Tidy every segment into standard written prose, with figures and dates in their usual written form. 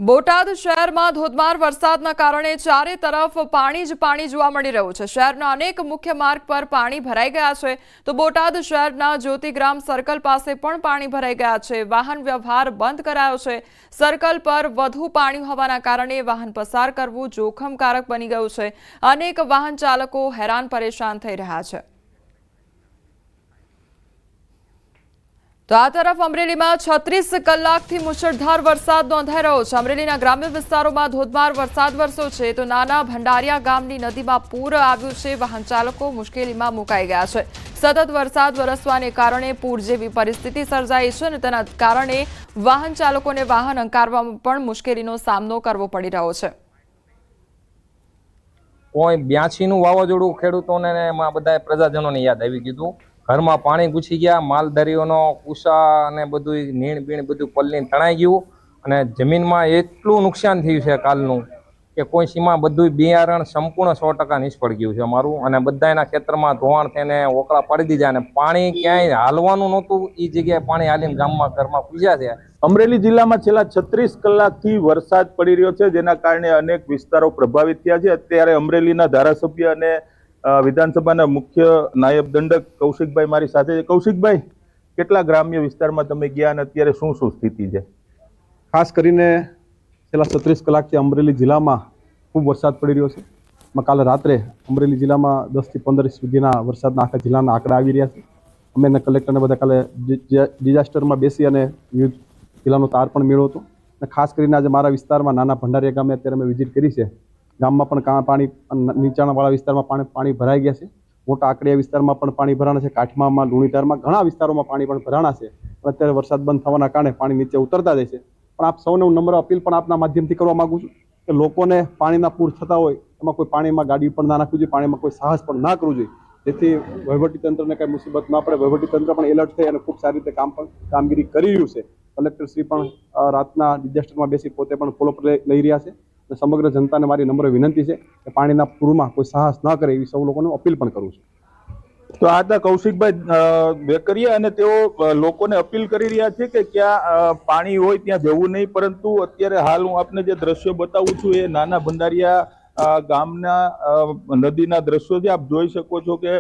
બોટાદ શહેરમાં ધોધમાર વરસાદના કારણે ચારે તરફ પાણી જ પાણી જોવા મળી રહ્યું છે। શહેરના અનેક મુખ્ય માર્ગ પર પાણી ભરાઈ ગયા છે તો બોટાદ શહેરના જ્યોતિગ્રામ સર્કલ પાસે પણ પાણી ભરાઈ ગયા છે। વાહન વ્યવહાર બંધ કરાયો છે। સર્કલ પર વધુ પાણી હોવાના કારણે વાહન પસાર કરવું જોખમકારક બની ગયું છે। અનેક વાહન ચાલકો હેરાન પરેશાન થઈ રહ્યા છે। તો આ તરફ અમરેલીમાં 36 કલાકથી મુશળધાર વરસાદ નોંધાઈ રહ્યો છે। અમરેલીના ગ્રામ્ય વિસ્તારોમાં ધોધમાર વરસાદ વરસ્યો છે તો નાના ભંડારિયા ગામની નદીમાં પૂર આવ્યું છે। વાહન ચાલકો મુશ્કેલીમાં મુકાઈ ગયા છે। સતત વરસાદ વરસવાને કારણે પૂર જેવી પરિસ્થિતિ સર્જાઈ છે અને તેના કારણે વાહન ચાલકોને વાહન હંકારવામાં પણ મુશ્કેલીનો સામનો કરવો પડી રહ્યો છે। કોઈ 82 નું વાવાઝોડું ખેડૂતોને એમાં બધા પ્રજાજનોને યાદ આવી ગયું। ઘરમાં પાણી ઘૂસી ગયા, માલધારીઓનો કુસા અને બધું નીણ બીણ બધું પલ્લીને તણાઈ ગયું અને જમીનમાં એટલું નુકસાન થયું છે કાલનું કે કોઈ સીમા બધું બિયારણ સંપૂર્ણ 100% નિષ્ફળ ગયું છે અમારું અને બધાના ખેતરમાં ધોવાણ થઈને ઓકળા પાડી દીધા અને પાણી ક્યાંય હાલવાનું નહોતું એ જગ્યાએ પાણી હાલીને ગામમાં ઘરમાં પૂજ્યા છે। અમરેલી જિલ્લામાં છેલ્લા 36 કલાકથી વરસાદ પડી રહ્યો છે જેના કારણે અનેક વિસ્તારો પ્રભાવિત થયા છે। અત્યારે અમરેલીના ધારાસભ્ય અને વિધાનસભાના મુખ્ય નાયબ દંડક કૌશિકભાઈ મારી સાથે છે। કૌશિકભાઈ, કેટલા ગ્રામ્ય વિસ્તારમાં તમે ગયા અને અત્યારે શું સ્થિતિ છે? ખાસ કરીને છેલ્લા 36 કલાકથી અમરેલી જિલ્લામાં ખૂબ વરસાદ પડી રહ્યો છે। કાલે રાત્રે અમરેલી જિલ્લામાં 10 થી 15 સુધીના વરસાદના આખા જિલ્લાના આંકડા આવી રહ્યા છે। અમે કલેક્ટરને બધા કાલે ડિઝાસ્ટરમાં બેસી અને વિવિધ જિલ્લાનો તાર પણ મેળવ્યો હતો અને ખાસ કરીને આજે મારા વિસ્તારમાં નાના ભંડારિયા ગામે અત્યારે અમે વિઝિટ કરી છે। ગામમાં પણ પાણી નીચાણવાળા વિસ્તારમાં પાણી ભરાઈ ગયા છે। મોટા આકડિયા વિસ્તારમાં પણ પાણી ભરાણા છે। કાઠમામાં, લુણીધારમાં ઘણા વિસ્તારોમાં પાણી પણ ભરાણા છે। અત્યારે વરસાદ બંધ થવાના કારણે પાણી નીચે ઉતરતા જાય છે। પણ આપ સૌને હું નમ્ર અપીલ પણ આપના માધ્યમથી કરવા માંગુ છું કે લોકોને પાણીના પૂર થતા હોય એમાં કોઈ પાણીમાં ગાડી પણ ના નાખવી જોઈએ, પાણીમાં કોઈ સાહસ પણ ના કરવું જોઈએ, જેથી વહીવટીતંત્રને કઈ મુસીબત ના પડે। વહીવટીતંત્ર પણ એલર્ટ થઈ અને ખૂબ સારી રીતે કામગીરી કરી રહ્યું છે। કલેક્ટરશ્રી પણ રાતના ડિઝાસ્ટરમાં બેસી પોતે પણ ફોલોઅપ લઈ રહ્યા છે। સમગ્ર જનતાને મારી નમ્ર વિનંતી છે કે પાણીના પૂરમાં કોઈ સાહસ ન કરે એવી સૌ લોકોને અપીલ પણ કરું છું। તો આ હતા કૌશિકભાઈ વેકરિયા અને તેઓ લોકોને અપીલ કરી રહ્યા છે કે ક્યાં પાણી હોય ત્યાં જવું નહીં, પરંતુ અત્યારે હાલ હું આપને જે દ્રશ્યો બતાવું છું એ નાના ભંડારિયા ગામના નદીના દ્રશ્યો છે। આપ જોઈ શકો છો કે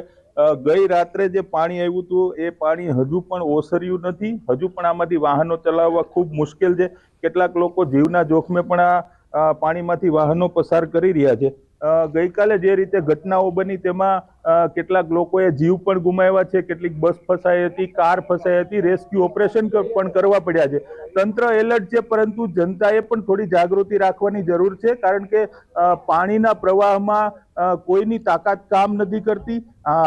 ગઈ રાત્રે જે પાણી આવ્યું હતું એ પાણી હજુ પણ ઓસર્યું નથી। હજુ પણ આમાંથી વાહનો ચલાવવા ખૂબ મુશ્કેલ છે। કેટલાક લોકો જીવના જોખમે પણ આ પાણીમાંથી વાહનો પસાર કરી રહ્યા છે। ગઈકાલે જે રીતે ઘટનાઓ બની તેમાં કેટલાક લોકોએ જીવ પણ ગુમાવ્યા છે, કેટલીક બસ ફસાઈ હતી, કાર ફસાઈ હતી, રેસ્ક્યુ ઓપરેશન પણ કરવા પડ્યા છે। તંત્ર એલર્ટ છે, પરંતુ જનતાએ પણ થોડી જાગૃતિ રાખવાની જરૂર છે, કારણ કે પાણીના પ્રવાહમાં કોઈની તાકાત કામ નથી કરતી।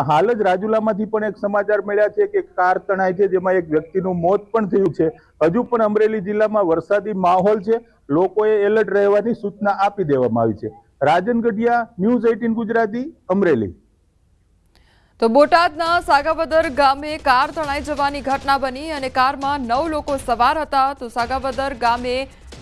હાલ જ રાજુલામાંથી પણ એક સમાચાર મળ્યા છે કે કાર તણાઈ છે, જેમાં એક વ્યક્તિનું મોત પણ થયું છે। હજુ પણ અમરેલી જિલ્લામાં વરસાદી માહોલ છે, લોકોએ એલર્ટ રહેવાની સૂચના આપી દેવામાં આવી છે। રાજન ગઢિયા, ન્યૂઝ 18 ગુજરાતી, અમરેલી। તો બોટાદના સાગાવદર ગામે કાર તણાઈ જવાની ઘટના બની અને કારમાં 9 લોકો સવાર હતા। તો સાગાવદર ગામે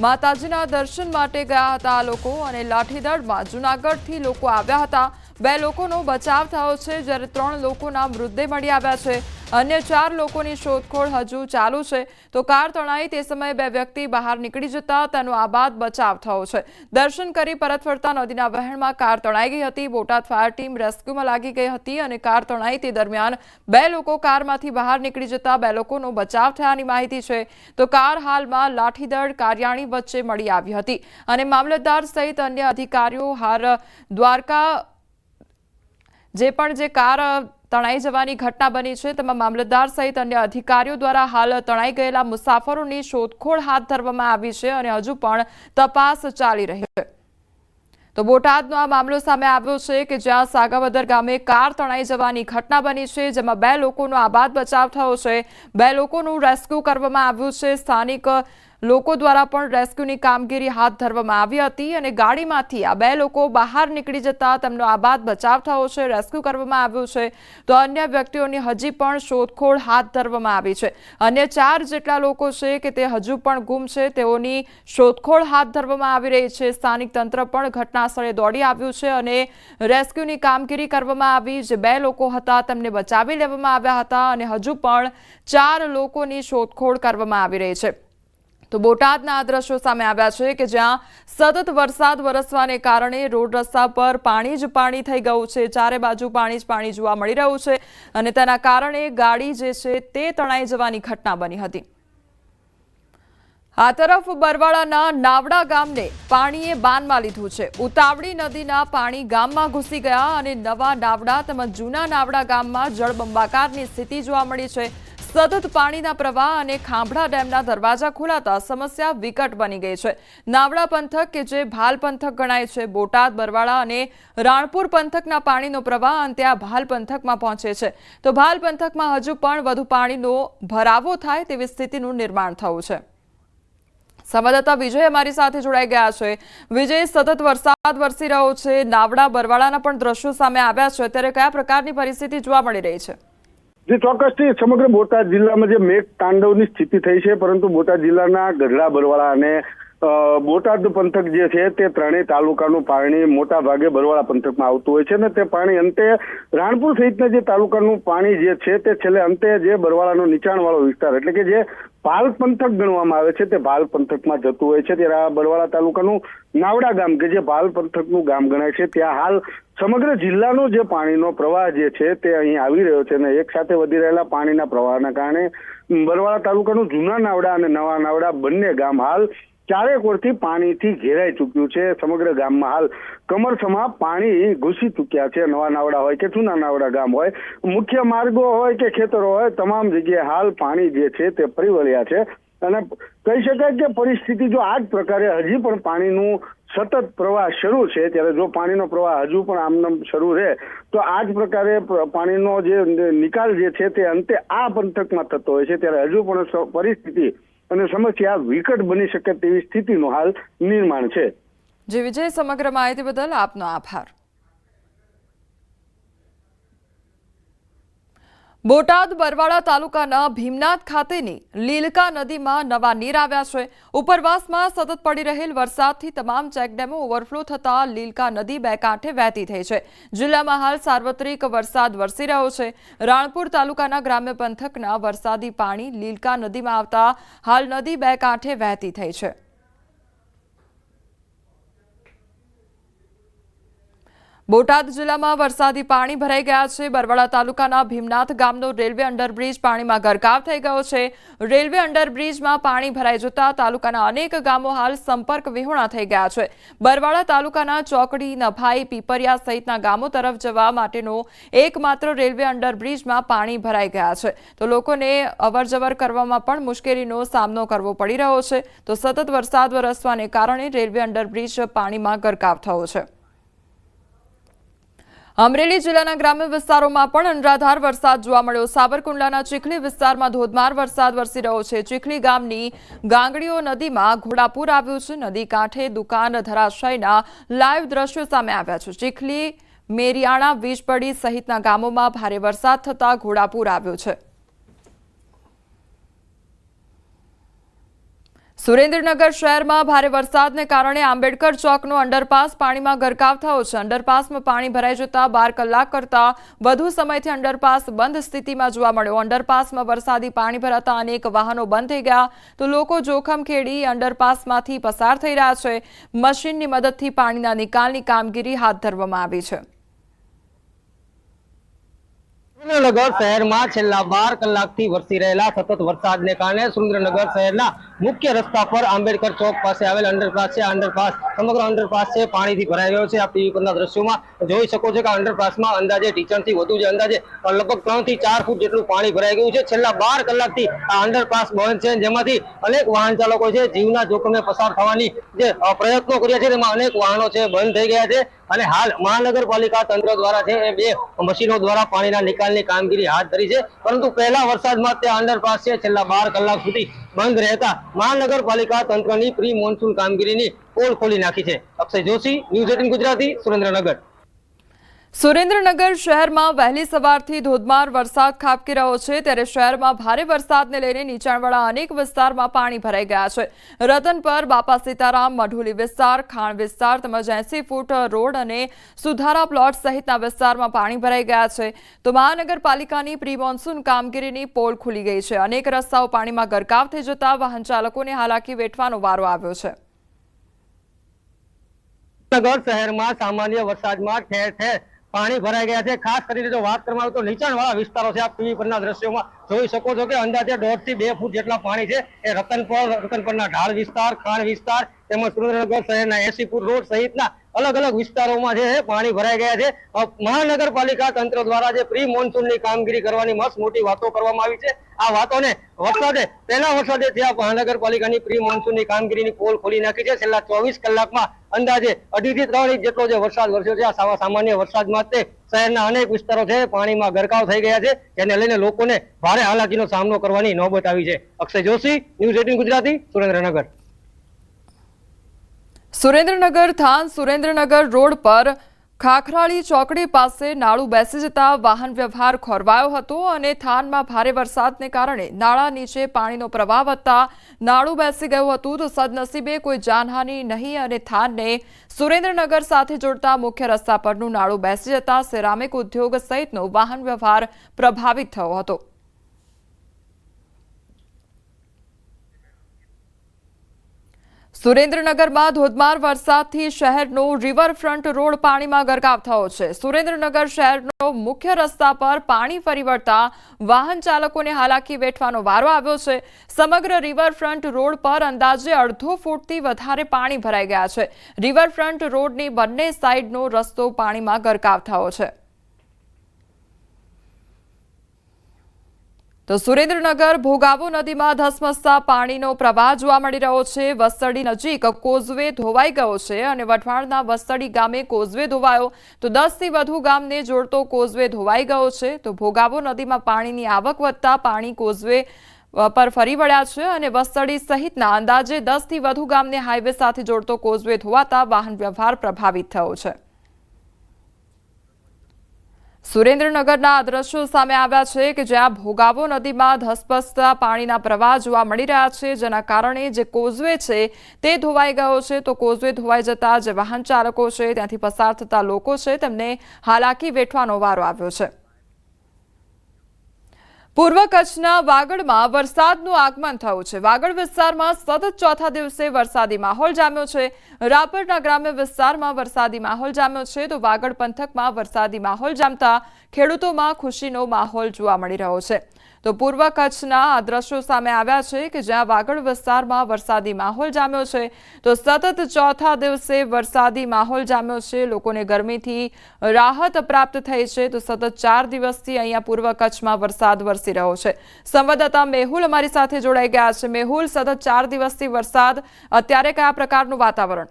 માતાજીના દર્શન માટે ગયા હતા આ લોકો અને લાઠીદળમાં જૂનાગઢથી લોકો આવ્યા હતા। 2 લોકોનો બચાવ થયો છે જ્યારે 3 લોકોના મૃતદેહ મળી આવ્યા છે। અન્ય 4 લોકોની શોધખોળ હજુ ચાલુ છે। તો કાર તણાઈ તે સમયે 2 વ્યક્તિ બહાર નીકળી જતા તેનો આબાદ બચાવ થયો છે। દર્શન કરી પરત ફરતા નદીના વહેણમાં કાર તણાઈ ગઈ હતી। બોટાદ ફાયર ટીમ રેસ્ક્યુમાં લાગી ગઈ હતી અને કાર તણાઈ તે દરમિયાન 2 લોકો કારમાંથી બહાર નીકળી જતા 2 લોકોનો બચાવ થયાની માહિતી છે। તો કાર હાલમાં લાઠીદળ કાર્યાણી વચ્ચે મળી આવી હતી અને મામલતદાર સહિત અન્ય અધિકારીઓ હાલ દ્વારકા જે કાર તણાઈ જવાની ઘટના બની છે તેમાં મામલતદાર સહિત અન્ય અધિકારીઓ દ્વારા હાલ તણાઈ ગયેલા મુસાફરોની શોધખોળ હાથ ધરવામાં આવી છે અને હજુ પણ તપાસ ચાલી રહી છે। તો બોટાદનો આ મામલો સામે આવ્યો છે કે જ્યાં સાગાવદર ગામે કાર તણાઈ જવાની ઘટના બની છે, જેમાં 2 લોકોનો આબાદ બચાવ થયો છે। 2 લોકોનું રેસ્ક્યુ કરવામાં આવ્યું છે। સ્થાનિક લોકો દ્વારા પણ રેસ્ક્યુની કામગીરી હાથ ધરવામાં આવી હતી અને ગાડીમાંથી આ 2 લોકો બહાર નીકળી જતા તેમનો આબાદ બચાવ થયો છે, રેસ્ક્યુ કરવામાં આવ્યું છે। તો અન્ય વ્યક્તિઓની હજી પણ શોધખોળ હાથ ધરવામાં આવી છે। અન્ય 4 જેટલા લોકો છે કે તે હજુ પણ ગુમ છે, તેઓની શોધખોળ હાથ ધરવામાં આવી રહી છે। સ્થાનિક તંત્ર પણ ઘટના સ્થળે દોડી આવ્યું છે અને રેસ્ક્યુની કામગીરી કરવામાં આવી। જે 2 લોકો હતા તેમને બચાવી લેવામાં આવ્યા હતા અને હજુ પણ 4 લોકોની શોધખોળ કરવામાં આવી રહી છે। તો બોટાદના આ દ્રશ્યો સામે આવ્યા છે કે જ્યાં સતત વરસાદ વરસવાને કારણે રોડ રસ્તા પર પાણી જ પાણી થઈ ગયું છે। ચારે બાજુ પાણી જ પાણી જોવા મળી રહ્યું છે અને તેના કારણે ગાડી જે છે તે તણાઈ જવાની ઘટના બની હતી। આ તરફ બરવાળાના નાવડા ગામને પાણીએ બાનમાં લીધું છે। ઉતાવળી નદીના પાણી ગામમાં ઘૂસી ગયા અને નવા નાવડા તેમજ જૂના નાવડા ગામમાં જળબંબાકારની સ્થિતિ જોવા મળી છે। સતત પાણીના પ્રવાહ અને ખાંભડા ડેમના દરવાજા ખોલાતા સમસ્યા વિકટ બની ગઈ છે। નાવડા પંથક કે જે ભાલ પંથક ગણાય છે, બોટાદ, બરવાળા અને રાણપુર પંથકના પાણીનો પ્રવાહ અંતે આ ભાલ પંથકમાં પહોંચે છે। તો ભાલ પંથકમાં હજુ પણ વધુ પાણીનો ભરાવો થાય તેવી સ્થિતિનું નિર્માણ થયું છે। સંવાદદાતા વિજય અમારી સાથે જોડાઈ ગયા છે। વિજય, સતત વરસાદ વરસી રહ્યો છે, નાવડા બરવાળાના પણ દ્રશ્યો સામે આવ્યા છે, ત્યારે કયા પ્રકારની પરિસ્થિતિ જોવા મળી રહી છે? જે ચોક્કસથી સમગ્ર બોટાદ જિલ્લામાં જે મેઘ તાંડવની સ્થિતિ થઈ છે, પરંતુ બોટાદ જિલ્લાના ગઢડા, બરવાળા અને બોટાદ પંથક જે છે તે ત્રણેય તાલુકાનું પાણી મોટા ભાગે બરવાળા પંથકમાં આવતું હોય છે અને તે પાણી અંતે રાણપુર સહિતના જે તાલુકાનું પાણી જે છે તે છેલ્લે અંતે જે બરવાળાનો નીચાણવાળો વિસ્તાર એટલે કે જે ભાલ પંથક ગણવામાં આવે છે તે ભાલ પંથકમાં જતું હોય છે। ત્યારે આ બરવાળા તાલુકાનું નાવડા ગામ કે જે ભાલ પંથકનું ગામ ગણાય છે ત્યાં હાલ સમગ્ર જિલ્લાનો જે પાણીનો પ્રવાહ જે છે તે અહીં આવી રહ્યો છે અને એક સાથે વધી રહેલા પાણીના પ્રવાહના કારણે બરવાળા તાલુકાનું જૂના નાવડા અને નવા નાવડા બંને ગામ હાલ ચારેક ઓરથી પાણીથી ઘેરાઈ ચૂક્યું છે। સમગ્ર ગામમાં હાલ કમરસમા પાણી ઘૂસી ચૂક્યા છે। નવા નાવડા હોય કે જૂના નાવડા ગામ હોય, મુખ્ય માર્ગો હોય કે ખેતરો હોય, તમામ જગ્યાએ હાલ પાણી જે છે તે ફરી વળ્યા છે અને કહી શકાય કે પરિસ્થિતિ જો આ જ પ્રકારે હજી પણ પાણીનું સતત પ્રવાહ શરૂ છે, ત્યારે જો પાણીનો પ્રવાહ હજુ પણ આમનામ શરૂ રહે તો આ જ પ્રકારે પાણીનો જે નિકાલ જે છે તે અંતે આ પંથકમાં થતો હોય છે। ત્યારે હજુ પણ પરિસ્થિતિ અને સમસ્યા વિકટ બની શકે તેવી સ્થિતિનું હાલ નિર્માણ છે। જે વિજય, સમગ્ર માહિતી બદલ આપનો આભાર। બોટાદ બરવાળા તાલુકાના ભીમનાથ ખાતેની લીલકા નદીમાં નવા નીર આવ્યા છે। ઉપરવાસમાં સતત પડી રહેલ વરસાદથી તમામ ચેકડેમો ઓવરફ્લો થતા લીલકા નદી બે કાંઠે વહેતી થઈ છે। જિલ્લામાં હાલ સાર્વત્રિક વરસાદ વરસી રહ્યો છે। રાણપુર તાલુકાના ગ્રામ્ય પંથકના વરસાદી પાણી લીલકા નદીમાં આવતા હાલ નદી બે કાંઠે વહેતી થઈ છે। બોટાદ જિલ્લામાં વરસાદી પાણી ભરાઈ ગયા છે। બરવાળા તાલુકાના ભીમનાથ ગામનો રેલવે અંડરબ્રિજ પાણીમાં ગરકાવ થઈ ગયો છે। રેલવે અંડરબ્રિજમાં પાણી ભરાઈ જતા તાલુકાના અનેક ગામો હાલ સંપર્ક વિહોણા થઈ ગયા છે। બરવાળા તાલુકાના ચોકડી, નભાઈ, પીપરિયા સહિતના ગામો તરફ જવા માટેનો એકમાત્ર રેલવે અંડરબ્રિજમાં પાણી ભરાઈ ગયા છે। તો લોકોને અવરજવર કરવામાં પણ મુશ્કેલીનો સામનો કરવો પડી રહ્યો છે। તો સતત વરસાદ વરસવાને કારણે રેલવે અંડરબ્રિજ પાણીમાં ગરકાવ થયો છે। અમરેલી જિલ્લાના ગ્રામ્ય વિસ્તારોમાં પણ અનરાધાર વરસાદ જોવા મળ્યો। સાબરકુંડલાના ચીખલી વિસ્તારમાં ધોધમાર વરસાદ વરસી રહ્યો છે। ચીખલી ગામની ગાંગડીઓ નદીમાં ઘોડાપૂર આવ્યું છે। નદી કાંઠે દુકાન ધરાશાયના લાઈવ દ્રશ્યો સામે આવ્યા છે। ચીખલી, મેરિયાણા, વીજપડી સહિતના ગામોમાં ભારે વરસાદ થતા ઘોડાપૂર આવ્યું છે। સુરેન્દ્રનગર શહેરમાં ભારે વરસાદને કારણે આંબેડકર ચોકનો અંડરપાસ પાણીમાં ગરકાવ થયો છે। અંડરપાસમાં પાણી ભરાઈ જતા 12 કલાક કરતા વધુ સમયથી અંડરપાસ બંધ સ્થિતિમાં જોવા મળ્યો। અંડરપાસમાં વરસાદી પાણી ભરાતા અનેક વાહનો બંધ થઈ ગયા તો લોકો જોખમ ખેડી અંડરપાસમાંથી પસાર થઈ રહ્યા છે। મશીનની મદદથી પાણીના નિકાલની કામગીરી હાથ ધરવામાં આવી છે। સુરેન્દ્રનગર શહેરમાં છેલ્લા 12 કલાકથી વરસી રહેલા સતત વરસાદને કારણે સુરેન્દ્રનગર શહેરના મુખ્ય રસ્તા પર આંબેડકર ચોક પાસે આવેલ અંડરપાસ છે। અંડરપાસ સમગ્ર અંડરપાસ છે પાણીથી ભરાઈ ગયો છે। આપ ટીવી પરના દ્રશ્યોમાં જોઈ શકો છો કે અંડરપાસમાં અંદાજે ટીચરથી વધુ છે, અંદાજે લગભગ 3 થી 4 ફૂટ જેટલું પાણી ભરાઈ ગયું છે। છેલ્લા 12 કલાકથી આ અંડરપાસ બંધ છે, જેમાંથી અનેક વાહન ચાલકો છે જીવના જોખમે પસાર થવાની જે પ્રયત્નો કર્યા છે તેમાં અનેક વાહનો છે બંધ થઈ ગયા છે અને હાલ મહાનગરપાલિકા તંત્ર દ્વારા છે એ 2 મશીનો દ્વારા પાણીના નિકાલની કામગીરી હાથ ધરી છે। પરંતુ પહેલા વરસાદમાં તે અંડરપાસ છે છેલ્લા 12 કલાક સુધી બંધ રહેતા મહાનગરપાલિકા તંત્રની પ્રી મોન્સૂન કામગીરીની પોલ ખોલી નાખી છે। અક્ષય જોશી, ન્યૂઝ 18 ગુજરાતી, સુરેન્દ્રનગર। સુરેન્દ્રનગર શહેરમાં વહેલી સવારથી ધોધમાર વરસાદ ખાબકી રહ્યો છે ત્યારે શહેરમાં ભારે વરસાદને લઈને નીચાણવાળા અનેક વિસ્તારમાં પાણી ભરાઈ ગયા છે। રતનપર, બાપા સીતારામ, મઢુલી વિસ્તાર, ખાણ વિસ્તાર તેમજ 80 ફૂટ રોડ અને સુધારા પ્લોટ સહિતના વિસ્તારમાં પાણી ભરાઈ ગયા છે। તો મહાનગરપાલિકાની પ્રી મોન્સૂન કામગીરીની પોલ ખુલી ગઈ છે। અનેક રસ્તાઓ પાણીમાં ગરકાવ થઈ જતા વાહન ચાલકોને હાલાકી વેઠવાનો વારો આવ્યો છે। નગર શહેરમાં સામાન્ય વરસાદમાં ઠેર ઠેર પાણી ભરાઈ ગયા છે। ખાસ કરીને જો વાત કરવામાં આવે તો નીચાણવાળા વિસ્તારો છે। આપ ટીવી પરના દ્રશ્યોમાં જોઈ શકો છો કે અંદાજે 1.5 થી 2 ફૂટ જેટલા પાણી છે એ રતનપરના ઢાળ વિસ્તાર, ખાણ વિસ્તાર તેમજ સુરેન્દ્રનગર શહેરના 80 ફૂટ રોડ સહિતના અલગ અલગ વિસ્તારોમાં જે પાણી ભરાઈ ગયા છે। મહાનગરપાલિકા તંત્ર દ્વારા જે પ્રી મોન્સૂનની કામગીરી કરવાની મસ્ત મોટી વાતો કરવામાં આવી છે। આ વાતોને પહેલા વરસાદે ત્યાં મહાનગરપાલિકાની પ્રી મોન્સૂનની કામગીરીની પોલ ખોલી નાખી છે। છેલ્લા 24 કલાકમાં અંદાજે 2.5 થી 3 ઇંચ જેટલો જે વરસાદ વરસ્યો છે। આ સામાન્ય વરસાદમાં તે શહેરના અનેક વિસ્તારો છે પાણીમાં ગરકાવ થઈ ગયા છે, જેને લઈને લોકોને ભારે હાલાકીનો સામનો કરવાની નોબત આવી છે। Akshay Joshi, news 18 Gujarati, Surendranagar. Surendranagar than Surendranagar road પર ખાખરાળી ચોકડી પાસે નાળું બેસી જતા વાહન વ્યવહાર ખોરવાયો હતો અને થાનમાં ભારે વરસાદને કારણે નાળા નીચે પાણીનો પ્રવાહ વધતા નાળું બેસી ગયું હતું। તો સદનસીબે કોઈ જાનહાનિ નહીં અને થાનને સુરેન્દ્રનગર સાથે જોડતા મુખ્ય રસ્તા પરનું નાળું બેસી જતા સિરામિક ઉદ્યોગ સહિતનો વાહન વ્યવહાર પ્રભાવિત થયો હતો। સુરેન્દ્રનગરમાં ધોધમાર વરસાદથી શહેરનો રિવરફ્રન્ટ રોડ પાણીમાં ગરકાવ થયો છે। સુરેન્દ્રનગર શહેરનો મુખ્ય રસ્તા પર પાણી ફરી વળતા વાહન ચાલકોને હાલાકી વેઠવાનો વારો આવ્યો છે। સમગ્ર રિવરફ્રન્ટ રોડ પર અંદાજે 1.5 ફૂટથી વધારે પાણી ભરાઈ ગયા છે। રિવરફ્રન્ટ રોડની બંને સાઈડનો રસ્તો પાણીમાં ગરકાવ થયો છે। તો સુરેન્દ્રનગર ભોગાવો નદીમાં ધસમસતા પાણીનો પ્રવાહ જોવા મળી રહ્યો છે। વસ્તડી નજીક કોઝવે ધોવાઈ ગયો છે અને વઢવાણના વસ્તડી ગામે કોઝવે ધોવાયો તો 10 થી વધુ ગામને જોડતો કોઝવે ધોવાઈ ગયો છે। તો ભોગાવો નદીમાં પાણીની આવક વધતા પાણી કોઝવે પર ફરી વળ્યા છે અને વસ્તડી સહિતના અંદાજે 10 થી વધુ ગામને હાઈવે સાથે જોડતો કોઝવે ધોવાતા વાહન વ્યવહાર પ્રભાવિત થયો છે। સુરેન્દ્રનગરના આ દ્રશ્યો સામે આવ્યા છે કે જ્યાં ભોગાવો નદીમાં ધસમસતા પાણીના પ્રવાહ જોવા મળી રહ્યા છે, જેના કારણે જે કોઝવે છે તે ધોવાઈ ગયો છે। તો કોઝવે ધોવાઈ જતા જે વાહન ચાલકો છે ત્યાંથી પસાર થતા લોકો છે તેમને હાલાકી વેઠવાનો વારો આવ્યો છે। પૂર્વ કચ્છના વાગડમાં વરસાદનું આગમન થયું છે। વાગડ વિસ્તારમાં સતત ચોથા દિવસે વરસાદી માહોલ જામ્યો છે। રાપરના ગ્રામ્ય વિસ્તારમાં વરસાદી માહોલ જામ્યો છે તો વાગડ પંથકમાં વરસાદી માહોલ જામતા ખેડૂતોમાં ખુશીનો માહોલ જોવા મળી રહ્યો છે। તો પૂર્વ કચ્છના આ દ્રશ્યો સામે આવ્યા છે કે જ્યાં વાગડ વિસ્તારમાં વરસાદી માહોલ જામ્યો છે તો સતત ચોથા દિવસે વરસાદી માહોલ જામ્યો છે। લોકોને ગરમીથી રાહત પ્રાપ્ત થઈ છે। તો સતત 4 દિવસથી અહીંયા પૂર્વ કચ્છમાં વરસાદ વરસી રહ્યો છે। સંવાદદાતા મેહુલ અમારી સાથે જોડાઈ ગયા છે। મેહુલ, સતત 4 દિવસથી વરસાદ, અત્યારે કયા પ્રકારનું વાતાવરણ?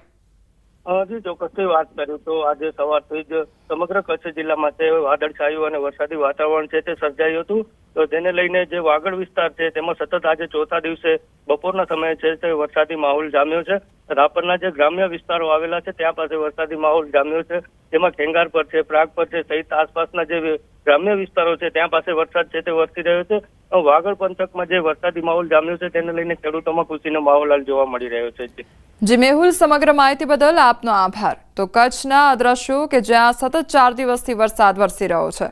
જી ચોક્કસથી વાત કરું તો આજે સવારથી જ સમગ્ર કચ્છ જિલ્લામાં છે વાદળછાયું અને વરસાદી વાતાવરણ છે તે સર્જાયું હતું। તો તેને લઈને જે વાગડ વિસ્તાર છે તેમાં સતત આજે ચોથા દિવસે બપોરના સમયે છે તે વરસાદી માહોલ જામ્યો છે। રાપરના જે ગ્રામ્ય વિસ્તારો આવેલા છે ત્યાં પાસે વરસાદી માહોલ જામ્યો છે, જેમાં ખેંગાર પર છે, પ્રાગ પર છે સહિત આસપાસના જે ગ્રામ્ય વિસ્તારો છે ત્યાં પાસે વરસાદ છે તે વરસી રહ્યો છે। વાગડ પંથકમાં જે વરસાદી માહોલ જામ્યો છે તેને લઈને ખેડૂતોમાં ખુશીનો માહોલ હાલ જોવા મળી રહ્યો છે। જી મેહુલ, સમગ્ર માહિતી બદલ આપનો આભાર। તો કચ્છના દ્રશ્યો કે જ્યાં સતત 4 દિવસથી વરસાદ વરસી રહ્યો છે।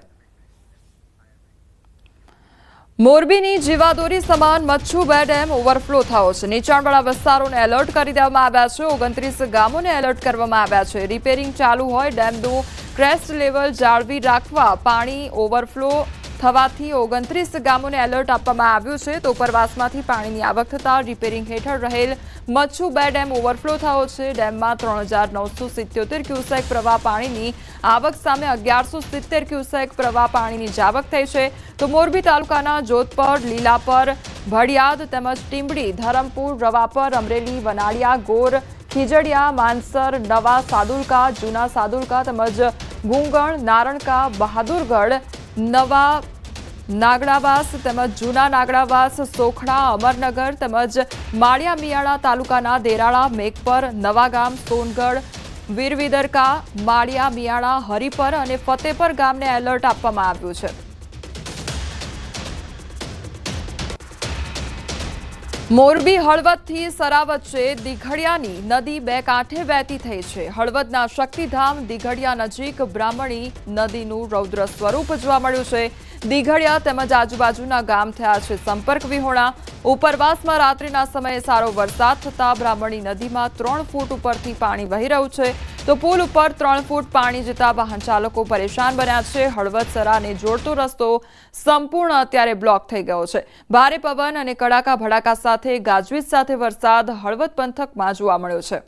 મોરબીની જીવાદોરી સમાન મચ્છુ 2 ડેમ ઓવરફ્લો થયો છે। નીચાણવાળા વિસ્તારોને એલર્ટ કરી દેવામાં આવ્યા છે। 29 ગામોને એલર્ટ કરવામાં આવ્યા છે। રિપેરિંગ ચાલુ હોય ડેમનું ક્રેસ્ટ લેવલ જાળવી રાખવા પાણી ઓવરફ્લો થવાથી 29 ગામોને એલર્ટ આપવામાં આવ્યું છે। તો ઉપરવાસમાંથી પાણીની આવક થતાં રિપેરિંગ હેઠળ રહેલ મચ્છુ 2 ડેમ ઓવરફ્લો થયો છે। ડેમમાં 3977 ક્યુસેક પ્રવાહ પાણીની આવક સામે 1170 ક્યુસેક પ્રવાહ પાણીની જ આવક થઈ છે। તો મોરબી તાલુકાના જોધપર, લીલાપર, ભડિયાદ તેમજ ટીંબડી, ધરમપુર, રવાપર, અમરેલી, વનાળિયા, ગોર, ખીજડીયા, માનસર, નવા સાદુલકા, જૂના સાદુલકા તેમજ ગુંગણ, નારણકા, બહાદુરગઢ, નવા નાગડાવાસ તેમજ જૂના નાગડાવાસ, સોખડા, અમરનગર તેમજ માળિયા મિયાણા તાલુકાના દેરાળા, મેઘપર, નવાગામ, સોનગઢ, વીરવિદરકા, માળિયા, મિયાણા, હરિપર અને ફતેપર ગામને એલર્ટ આપવામાં આવ્યું છે. મોરબી હળવદથી સરા વચ્ચે દીઘડિયાની નદી બે કાંઠે વહેતી થઈ છે. હળવદના શક્તિધામ દીઘડિયા નજીક બ્રાહ્મણી નદીનું રૌદ્ર સ્વરૂપ જોવા મળ્યું છે. દીઘડિયા તેમજ આજુબાજુના ગામ થયા છે સંપર્ક વિહોણા. ઉપરવાસમાં રાત્રિના સમયે સારો વરસાદ થતા બ્રાહ્મણી નદીમાં 3 ફૂટ ઉપરથી પાણી વહી રહ્યું છે, તો પુલ ઉપર 3 ફૂટ પાણી જતા વાહન ચાલકો પરેશાન બન્યા છે. હળવદ સરાને જોડતો રસ્તો સંપૂર્ણ અત્યારે બ્લોક થઈ ગયો છે. ભારે પવન અને કડાકા ભડાકા સાથે ગાજવીજ સાથે વરસાદ હળવદ પંથકમાં જોવા મળ્યો છે.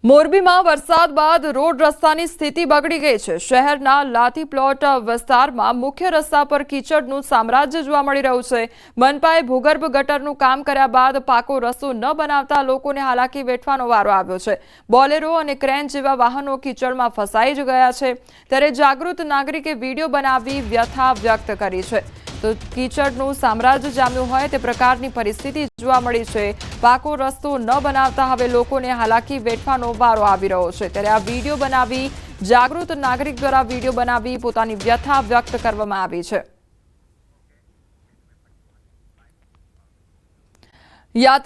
મોરબીમાં વરસાદ બાદ રોડ રસ્તાની સ્થિતિ બગડી ગઈ છે. શહેરના લાથી પ્લોટ વિસ્તારમાં મુખ્ય રસ્તા પર કીચડનું સામ્રાજ્ય જોવા મળી રહ્યું છે. મનપાએ ભૂગર્ભ ગટરનું કામ કર્યા બાદ પાકો રસ્તો ન બનાવતા લોકોને હાલાકી વેઠવાનો વારો આવ્યો છે. બોલેરો અને ક્રેન જેવા વાહનો કીચડમાં ફસાઈ જ ગયા છે. ત્યારે જાગૃત નાગરિકે વિડીયો બનાવી વ્યથા વ્યક્ત કરી છે. તો કીચડનું સામ્રાજ્ય જામ્યું હોય તે પ્રકારની પરિસ્થિતિ જોવા મળી છે. પાકો રસ્તો ન બનાવતા હવે લોકોને હાલાકી વેઠવાનો વારો આવી રહ્યો છે. ત્યારે આ વિડીયો બનાવી જાગૃત નાગરિક દ્વારા વિડીયો બનાવી પોતાની વ્યથા વ્યક્ત કરવામાં આવી છે.